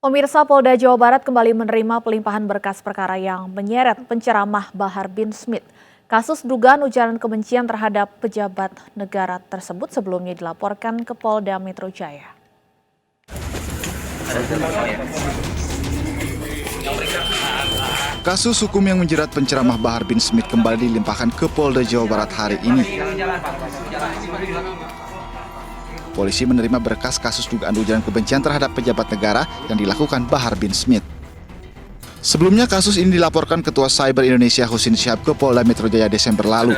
Pemirsa, Polda Jawa Barat kembali menerima pelimpahan berkas perkara yang menyeret penceramah Bahar bin Smith. Kasus dugaan ujaran kebencian terhadap pejabat negara tersebut sebelumnya dilaporkan ke Polda Metro Jaya. Kasus hukum yang menjerat penceramah Bahar bin Smith kembali dilimpahkan ke Polda Jawa Barat hari ini. Polisi menerima berkas kasus dugaan ujaran kebencian terhadap pejabat negara yang dilakukan Bahar bin Smith. Sebelumnya kasus ini dilaporkan Ketua Cyber Indonesia Husin Syihab ke Polda Metro Jaya Desember lalu.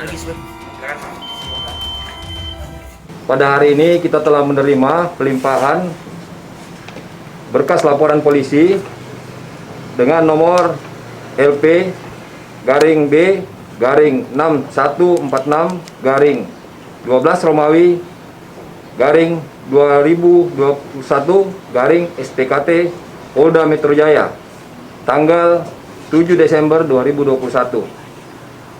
Pada hari ini kita telah menerima pelimpahan berkas laporan polisi dengan nomor LP garing B garing 6146 garing 12 Romawi garing 2021 garing SPKT Polda Metro Jaya tanggal 7 Desember 2021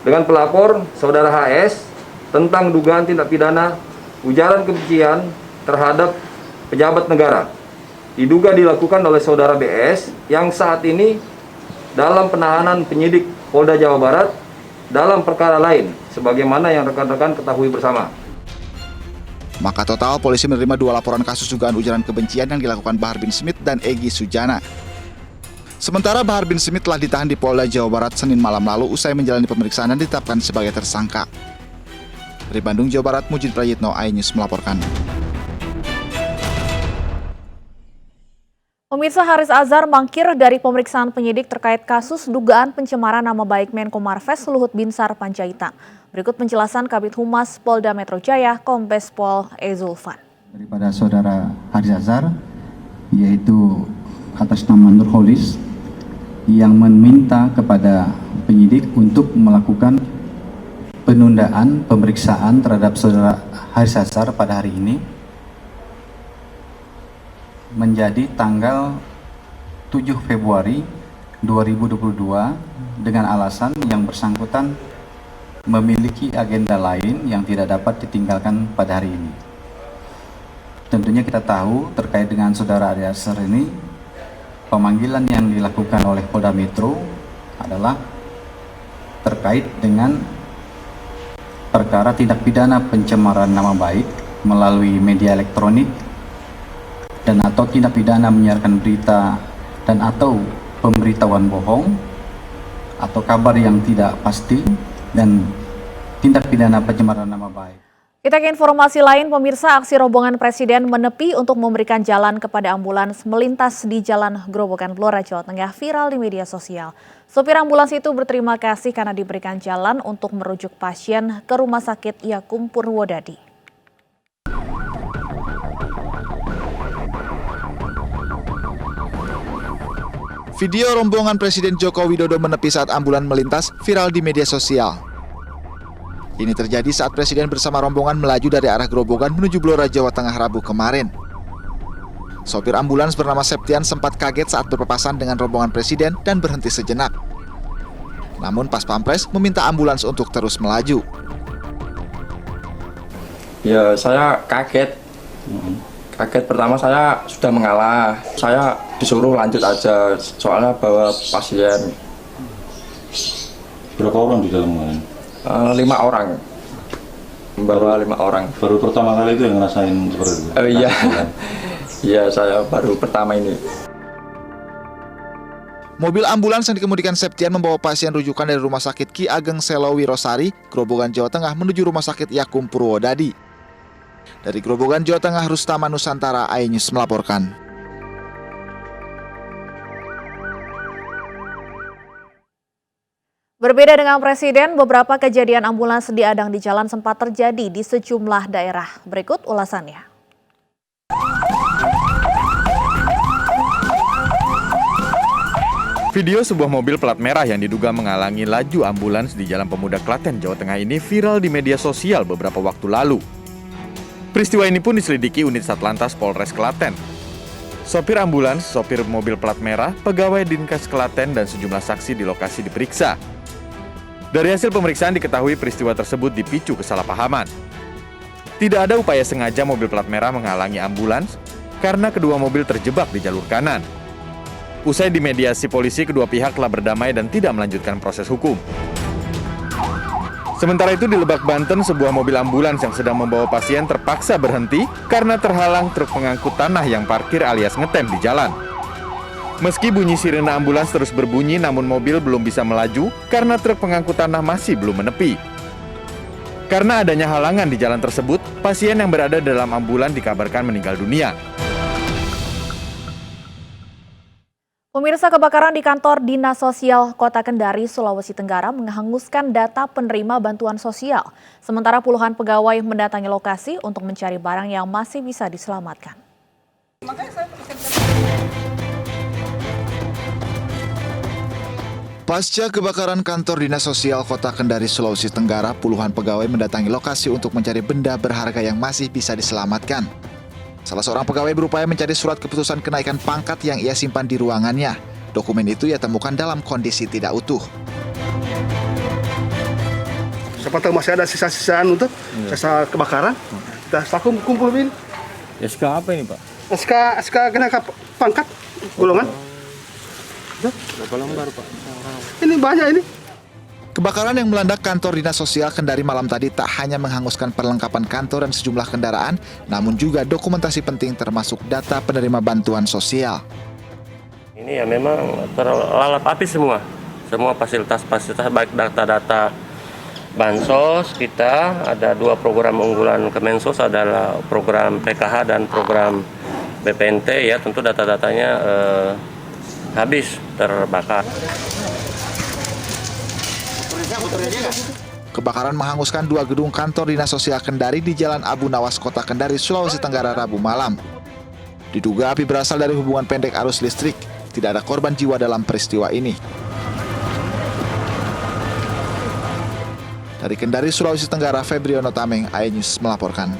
dengan pelapor Saudara HS tentang dugaan tindak pidana ujaran kebencian terhadap pejabat negara diduga dilakukan oleh Saudara BS yang saat ini dalam penahanan penyidik Polda Jawa Barat dalam perkara lain sebagaimana yang rekan-rekan ketahui bersama. Maka total polisi menerima 2 laporan kasus dugaan ujaran kebencian yang dilakukan Bahar bin Smith dan Egy Sujana. Sementara Bahar bin Smith telah ditahan di Polda Jawa Barat Senin malam lalu usai menjalani pemeriksaan dan ditetapkan sebagai tersangka. Dari Bandung, Jawa Barat, Mujid Prayitno, iNews melaporkan. Pemirsa, Haris Azhar mangkir dari pemeriksaan penyidik terkait kasus dugaan pencemaran nama baik Menko Marves Luhut Binsar Panjaitan. Berikut penjelasan Kabid Humas Polda Metro Jaya, Kombes Pol E. Zulfan. Daripada Saudara Haris Azhar, yaitu atas nama Nurholis, yang meminta kepada penyidik untuk melakukan penundaan pemeriksaan terhadap Saudara Haris Azhar pada hari ini menjadi tanggal 7 Februari 2022 dengan alasan yang bersangkutan memiliki agenda lain yang tidak dapat ditinggalkan pada hari ini. Tentunya kita tahu terkait dengan Saudara Haris Azhar ini, pemanggilan yang dilakukan oleh Polda Metro adalah terkait dengan perkara tindak pidana pencemaran nama baik melalui media elektronik dan atau tindak pidana menyiarkan berita dan atau pemberitahuan bohong atau kabar yang tidak pasti dan tindak pidana pencemaran nama baik. Kita ke informasi lain, pemirsa, aksi rombongan Presiden menepi untuk memberikan jalan kepada ambulans melintas di Jalan Grobogan, Blora, Jawa Tengah viral di media sosial. Sopir ambulans itu berterima kasih karena diberikan jalan untuk merujuk pasien ke Rumah Sakit Yakum Purwodadi. Video rombongan Presiden Joko Widodo menepi saat ambulan melintas viral di media sosial. Ini terjadi saat Presiden bersama rombongan melaju dari arah Grobogan menuju Blora, Jawa Tengah Rabu kemarin. Sopir ambulans bernama Septian sempat kaget saat berpapasan dengan rombongan Presiden dan berhenti sejenak. Namun Pas Pampres meminta ambulans untuk terus melaju. Ya, saya kaget. Kaget pertama, saya sudah mengalah. Saya disuruh lanjut aja soalnya bawa pasien. Berapa orang di dalam kemarin? 5 orang. Membawa 5 orang. Baru pertama kali itu yang ngerasain seperti itu? Iya. Iya, saya baru pertama ini. Mobil ambulans yang dikemudikan Septian membawa pasien rujukan dari Rumah Sakit Ki Ageng Selowi Rosari, Grobogan, Jawa Tengah menuju Rumah Sakit Yakum Purwodadi. Dari Grobogan, Jawa Tengah, Rustama Nusantara, iNews melaporkan. Berbeda dengan Presiden, beberapa kejadian ambulans diadang di jalan sempat terjadi di sejumlah daerah. Berikut ulasannya. Video sebuah mobil plat merah yang diduga menghalangi laju ambulans di Jalan Pemuda Klaten, Jawa Tengah ini viral di media sosial beberapa waktu lalu. Peristiwa ini pun diselidiki unit Satlantas Polres Klaten. Sopir ambulans, sopir mobil plat merah, pegawai Dinkes Klaten, dan sejumlah saksi di lokasi diperiksa. Dari hasil pemeriksaan diketahui peristiwa tersebut dipicu kesalahpahaman. Tidak ada upaya sengaja mobil plat merah menghalangi ambulans karena kedua mobil terjebak di jalur kanan. Usai dimediasi polisi, kedua pihak telah berdamai dan tidak melanjutkan proses hukum. Sementara itu di Lebak, Banten, sebuah mobil ambulans yang sedang membawa pasien terpaksa berhenti karena terhalang truk pengangkut tanah yang parkir alias ngetem di jalan. Meski bunyi sirene ambulans terus berbunyi, namun mobil belum bisa melaju karena truk pengangkut tanah masih belum menepi. Karena adanya halangan di jalan tersebut, pasien yang berada dalam ambulan dikabarkan meninggal dunia. Pemirsa, kebakaran di kantor Dinas Sosial Kota Kendari, Sulawesi Tenggara menghanguskan data penerima bantuan sosial. Sementara puluhan pegawai mendatangi lokasi untuk mencari barang yang masih bisa diselamatkan. Pasca kebakaran kantor Dinas Sosial Kota Kendari, Sulawesi Tenggara, puluhan pegawai mendatangi lokasi untuk mencari benda berharga yang masih bisa diselamatkan. Salah seorang pegawai berupaya mencari surat keputusan kenaikan pangkat yang ia simpan di ruangannya. Dokumen itu ia temukan dalam kondisi tidak utuh. Siapa tahu masih ada sisa-sisaan untuk sisa kebakaran. Kita kumpulin. SK apa ini, Pak? SK kenaikan pangkat golongan. Berapa lembar, Pak? Ini banyak ini. Kebakaran yang melanda kantor Dinas Sosial Kendari malam tadi tak hanya menghanguskan perlengkapan kantor dan sejumlah kendaraan, namun juga dokumentasi penting termasuk data penerima bantuan sosial. Ini ya memang terlalap api semua fasilitas-fasilitas baik data-data bansos kita, ada 2 program unggulan Kemensos adalah program PKH dan program BPNT ya, tentu data-datanya habis terbakar. Kebakaran menghanguskan 2 gedung kantor Dinas Sosial Kendari di Jalan Abu Nawas, Kota Kendari, Sulawesi Tenggara, Rabu malam. Diduga api berasal dari hubungan pendek arus listrik. Tidak ada korban jiwa dalam peristiwa ini. Dari Kendari, Sulawesi Tenggara, Febriono Tameng, iNews melaporkan.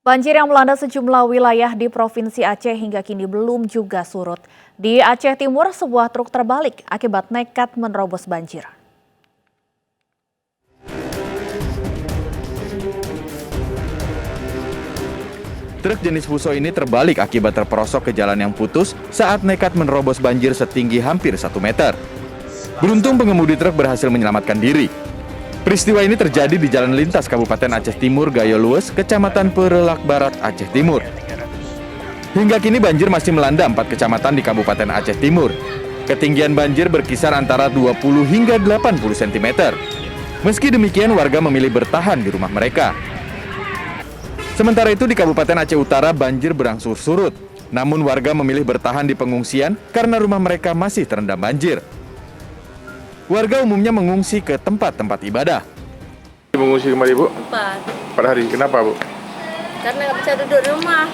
Banjir yang melanda sejumlah wilayah di Provinsi Aceh hingga kini belum juga surut. Di Aceh Timur, sebuah truk terbalik akibat nekat menerobos banjir. Truk jenis Fuso ini terbalik akibat terperosok ke jalan yang putus saat nekat menerobos banjir setinggi hampir 1 meter. Beruntung pengemudi truk berhasil menyelamatkan diri. Peristiwa ini terjadi di jalan lintas Kabupaten Aceh Timur, Gayo Lues, Kecamatan Perelak Barat, Aceh Timur. Hingga kini banjir masih melanda 4 kecamatan di Kabupaten Aceh Timur. Ketinggian banjir berkisar antara 20 hingga 80 cm. Meski demikian, warga memilih bertahan di rumah mereka. Sementara itu di Kabupaten Aceh Utara banjir berangsur surut. Namun warga memilih bertahan di pengungsian karena rumah mereka masih terendam banjir. Warga umumnya mengungsi ke tempat-tempat ibadah. Mengungsi kemari, Bu? 4. Pada hari, kenapa, Bu? Karena nggak bisa duduk di rumah.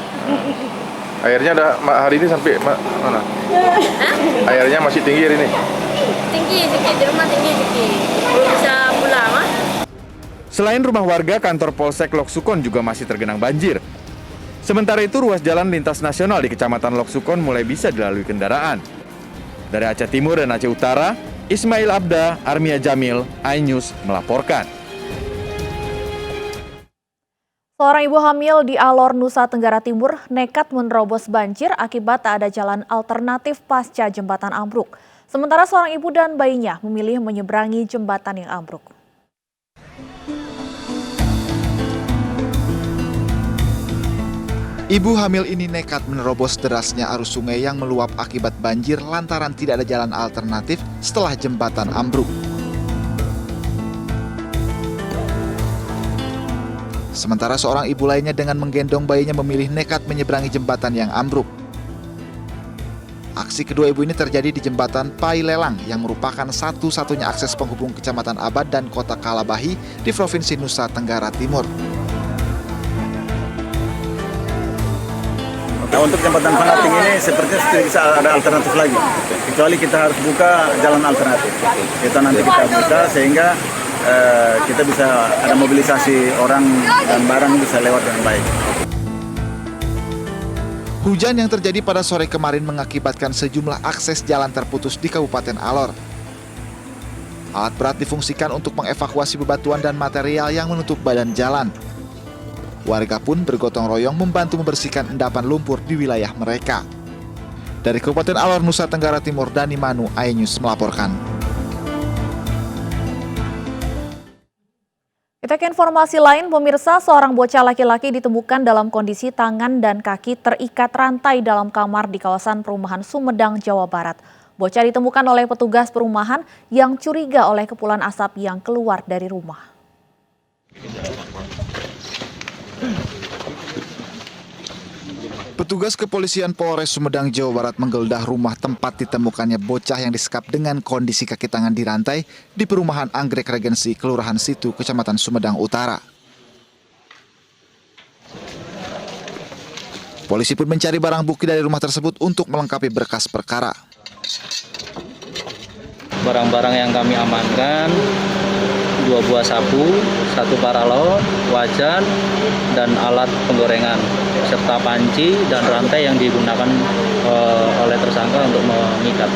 Airnya hari ini sampai mana? Airnya masih tinggi hari ini? Tinggi sedikit, di rumah tinggi sedikit. Belum bisa pulang, ah. Selain rumah warga, kantor Polsek Loksukon juga masih tergenang banjir. Sementara itu, ruas jalan lintas nasional di Kecamatan Loksukon mulai bisa dilalui kendaraan. Dari Aceh Timur dan Aceh Utara, Ismail Abda, Armia Jamil, iNews melaporkan. Seorang ibu hamil di Alor, Nusa Tenggara Timur nekat menerobos banjir akibat tak ada jalan alternatif pasca jembatan ambruk. Sementara seorang ibu dan bayinya memilih menyeberangi jembatan yang ambruk. Ibu hamil ini nekat menerobos derasnya arus sungai yang meluap akibat banjir lantaran tidak ada jalan alternatif setelah jembatan ambruk. Sementara seorang ibu lainnya dengan menggendong bayinya memilih nekat menyeberangi jembatan yang ambruk. Aksi kedua ibu ini terjadi di jembatan Pai Lelang yang merupakan satu-satunya akses penghubung Kecamatan Abad dan Kota Kalabahi di Provinsi Nusa Tenggara Timur. Nah, untuk jembatan Panating ini sepertinya tidak bisa ada alternatif lagi, kecuali kita harus buka jalan alternatif. Kita nanti kita buka sehingga kita bisa ada mobilisasi orang dan barang bisa lewat dengan baik. Hujan yang terjadi pada sore kemarin mengakibatkan sejumlah akses jalan terputus di Kabupaten Alor. Alat berat difungsikan untuk mengevakuasi bebatuan dan material yang menutup badan jalan. Warga pun bergotong royong membantu membersihkan endapan lumpur di wilayah mereka. Dari Kabupaten Alor, Nusa Tenggara Timur, Dani Manu, iNews melaporkan. Kita ke informasi lain, pemirsa, seorang bocah laki-laki ditemukan dalam kondisi tangan dan kaki terikat rantai dalam kamar di kawasan perumahan Sumedang, Jawa Barat. Bocah ditemukan oleh petugas perumahan yang curiga oleh kepulan asap yang keluar dari rumah. Petugas kepolisian Polres Sumedang, Jawa Barat menggeledah rumah tempat ditemukannya bocah yang disekap dengan kondisi kaki tangan dirantai di perumahan Anggrek Regensi, Kelurahan Situ, Kecamatan Sumedang Utara. Polisi pun mencari barang bukti dari rumah tersebut untuk melengkapi berkas perkara. Barang-barang yang kami amankan, 2 buah sabu, 1 paralon, wajan, dan alat penggorengan, serta panci dan rantai yang digunakan oleh tersangka untuk mengikat.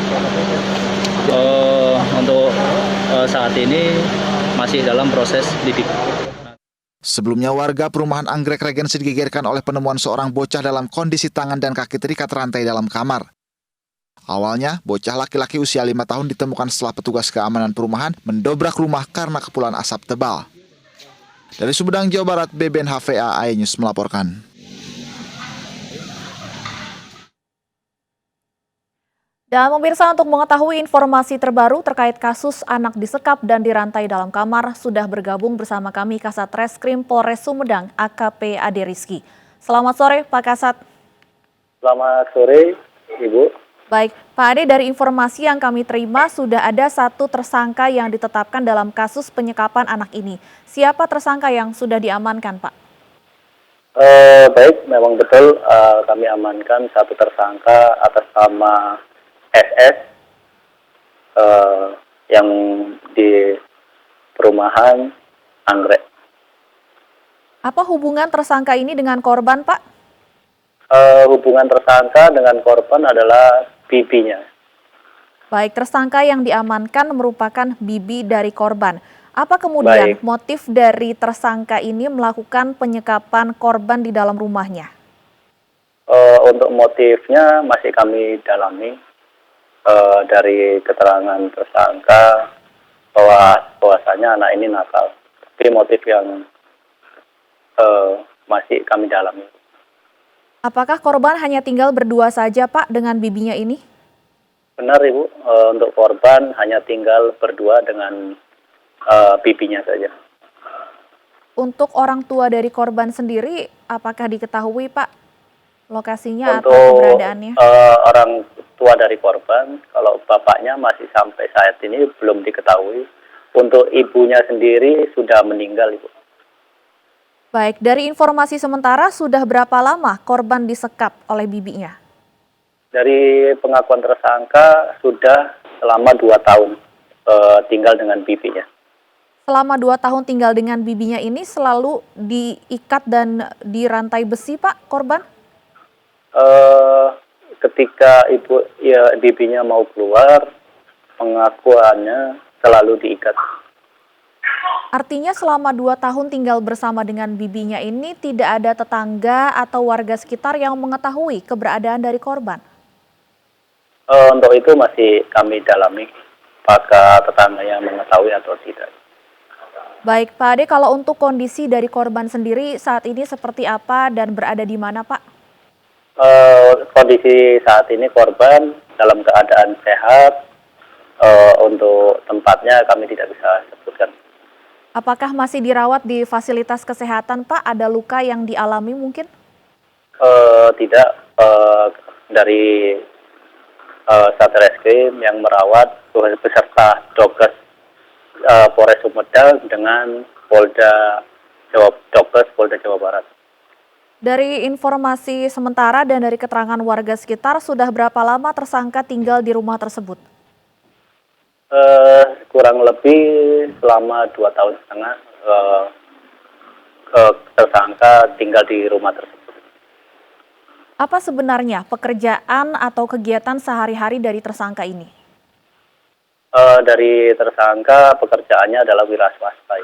Untuk saat ini masih dalam proses lidik. Sebelumnya warga perumahan Anggrek Regensi digegerkan oleh penemuan seorang bocah dalam kondisi tangan dan kaki terikat rantai dalam kamar. Awalnya, bocah laki-laki usia 5 tahun ditemukan setelah petugas keamanan perumahan mendobrak rumah karena kepulan asap tebal. Dari Sumedang, Jawa Barat, Beben HVA iNews melaporkan. Dan pemirsa, untuk mengetahui informasi terbaru terkait kasus anak disekap dan dirantai dalam kamar, sudah bergabung bersama kami Kasat Reskrim Polres Sumedang, AKP Ade Rizky. Selamat sore, Pak Kasat. Selamat sore, Ibu. Baik, Pak Ade, dari informasi yang kami terima sudah ada 1 tersangka yang ditetapkan dalam kasus penyekapan anak ini. Siapa tersangka yang sudah diamankan, Pak? Baik, memang betul kami amankan 1 tersangka atas nama SS yang di perumahan Anggrek. Apa hubungan tersangka ini dengan korban, Pak? Hubungan tersangka dengan korban adalah bibinya. Baik, tersangka yang diamankan merupakan bibi dari korban. Apa kemudian motif dari tersangka ini melakukan penyekapan korban di dalam rumahnya? Untuk motifnya masih kami dalami dari keterangan tersangka bahwasanya anak ini nakal. Tapi motif yang masih kami dalami. Apakah korban hanya tinggal berdua saja, Pak, dengan bibinya ini? Benar, Ibu. Untuk korban hanya tinggal berdua dengan bibinya saja. Untuk orang tua dari korban sendiri, apakah diketahui, Pak, lokasinya Untuk, atau keberadaannya? Orang tua dari korban, kalau bapaknya masih sampai saat ini belum diketahui. Untuk ibunya sendiri sudah meninggal, Ibu. Baik, dari informasi sementara sudah berapa lama korban disekap oleh bibinya? Dari pengakuan tersangka sudah selama 2 tahun tinggal dengan bibinya. Selama 2 tahun tinggal dengan bibinya ini selalu diikat dan dirantai besi, Pak, korban? Ketika bibinya mau keluar, pengakuannya selalu diikat. Artinya selama 2 tahun tinggal bersama dengan bibinya ini tidak ada tetangga atau warga sekitar yang mengetahui keberadaan dari korban? Untuk itu masih kami dalami, apakah tetangganya mengetahui atau tidak. Baik, Pak Ade, kalau untuk kondisi dari korban sendiri saat ini seperti apa dan berada di mana, Pak? Kondisi saat ini korban dalam keadaan sehat. Untuk tempatnya kami tidak bisa sebutkan. Apakah masih dirawat di fasilitas kesehatan, Pak? Ada luka yang dialami mungkin? Tidak. Dari Satreskrim yang merawat beserta Dokes Polres Sumedang dengan Dokes Polda Jawa Barat. Dari informasi sementara dan dari keterangan warga sekitar, sudah berapa lama tersangka tinggal di rumah tersebut? Kurang lebih selama 2,5 tahun tersangka tinggal di rumah tersebut. Apa sebenarnya pekerjaan atau kegiatan sehari-hari dari tersangka ini? Dari tersangka pekerjaannya adalah wira swasta.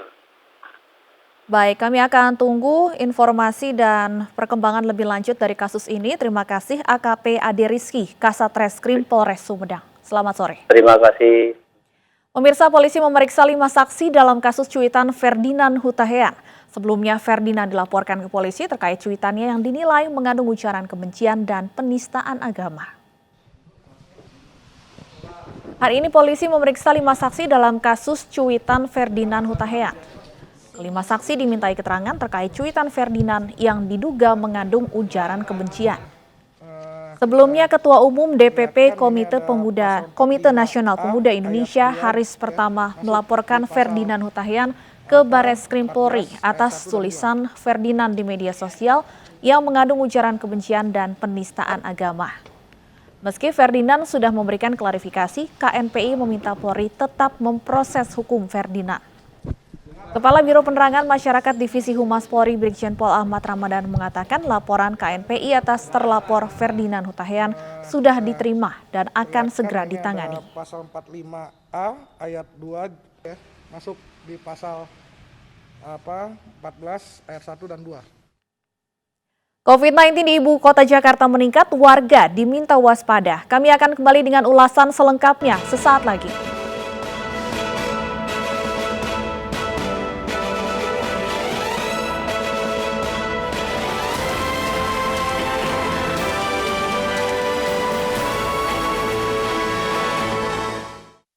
Baik, kami akan tunggu informasi dan perkembangan lebih lanjut dari kasus ini. Terima kasih AKP Ade Rizky, Kasat Reskrim Polres Sumedang. Selamat sore. Terima kasih. Pemirsa, polisi memeriksa 5 saksi dalam kasus cuitan Ferdinand Hutahean. Sebelumnya Ferdinand dilaporkan ke polisi terkait cuitannya yang dinilai mengandung ujaran kebencian dan penistaan agama. Hari ini polisi memeriksa 5 saksi dalam kasus cuitan Ferdinand Hutahean. Kelima saksi dimintai keterangan terkait cuitan Ferdinand yang diduga mengandung ujaran kebencian. Sebelumnya Ketua Umum DPP Komite Nasional Pemuda Indonesia Haris Pertama melaporkan Ferdinand Hutahean ke Barreskrim Polri atas tulisan Ferdinand di media sosial yang mengandung ujaran kebencian dan penistaan agama. Meski Ferdinand sudah memberikan klarifikasi, KNPI meminta Polri tetap memproses hukum Ferdinand. Kepala Biro Penerangan Masyarakat Divisi Humas Polri Brigjen Pol Ahmad Ramadan mengatakan laporan KNPI atas terlapor Ferdinand Hutahean sudah diterima dan akan segera ditangani. Pasal 45A ayat 2 ya, masuk di pasal 14 ayat 1 dan 2. COVID-19 di Ibu Kota Jakarta meningkat, warga diminta waspada. Kami akan kembali dengan ulasan selengkapnya sesaat lagi.